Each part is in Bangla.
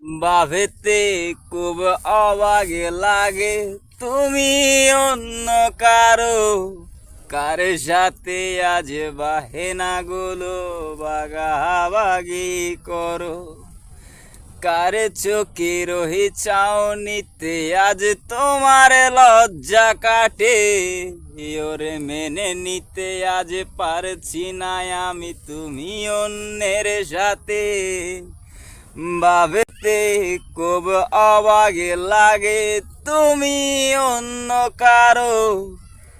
ভাবেতে খুব অবাক লাগে তুমি অন্য কারো কার সাথে আজ বাহেনাগুলো বাগাবাগি করো। কার চোখে রহি চাউনিতে আজ তোমার লজ্জা কাটে, ওরে মেনে নিতে আজ পারছি না আমি তুমি অন্যের সাথে। ভাবতে খুব অবাক লাগে তুমি অন্য কারো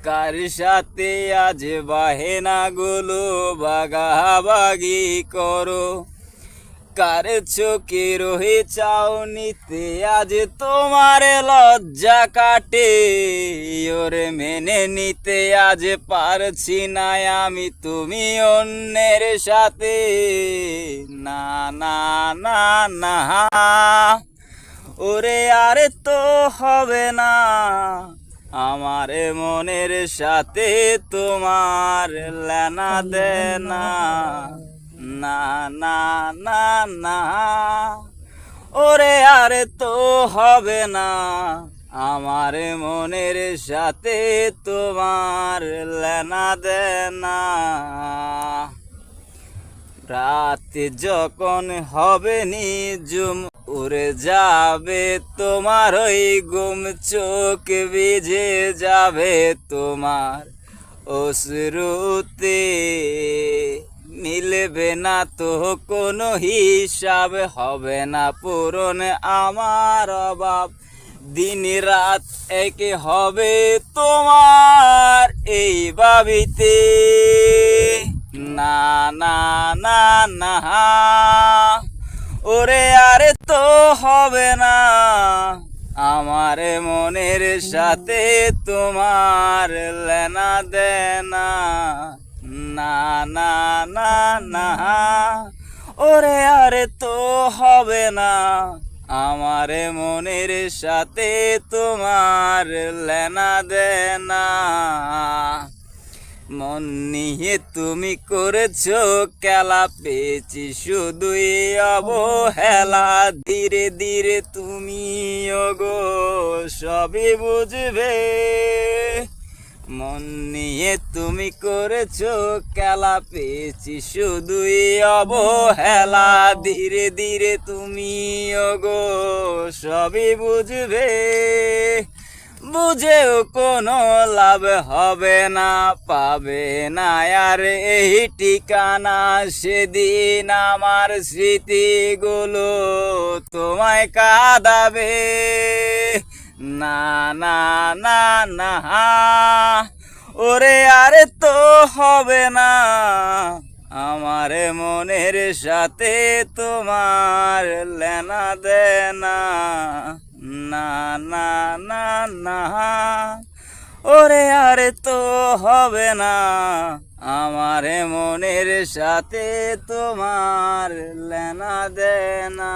কার সাথে আজ বাহেনাগুলো বাগাবাগি করো। কার চোখে রহি চাউনিতে আজ তোমার লজ্জা কাটে, ওরে মেনে নিতে আজ পারছি না আমি তুমি অন্যের সাথে। না না না না, ওরে আরে তো হবে না আমার মনের সাথে তোমার লেনা দেনা। না না না না, ওরে আরে তো হবে না আমার মনের সাথে তোমার লেনা দেনা। রাত যখন হবে নিঝুম উড়ে যাবে তোমার ওই ঘুম, চোখ ভিজে যাবে তোমার অশ্রুতে। মিলবে না তো কোনো হিসাব, হবে না পূরণ আমার অভাব। দিন রাত একে হবে তোমার এই ভাবিতে। না না না না, ওরে আরে তো হবে না আমার মনের সাথে তোমার লেনা দেনা। না না না না, ওরে আরে তো হবে না আমার মনের সাথে তোমার লেনা দেনা। মন নিয়ে তুমি করেছো খেলা, পেয়েছি শুধুই অবহেলা। ধীরে ধীরে তুমি ওগো সবই বুঝবে। মন নিয়ে তুমি করেছো খেলা, পেয়েছি শুধুই অবহেলা। ধীরে ধীরে তুমি ওগো সবই বুঝবে। বুঝেও কোনো লাভ হবে না, পাবে না আর এই ঠিকানা। সেদিন আমার স্মৃতিগুলো তোমায় কাঁদাবে। না না না না, ওরে আরে তো হবে না আমার মনের সাথে তোমার লেনা দেনা। না না না না, ওরে আরে তো হবে না আমার মনের সাথে তোমার লেনা দেনা।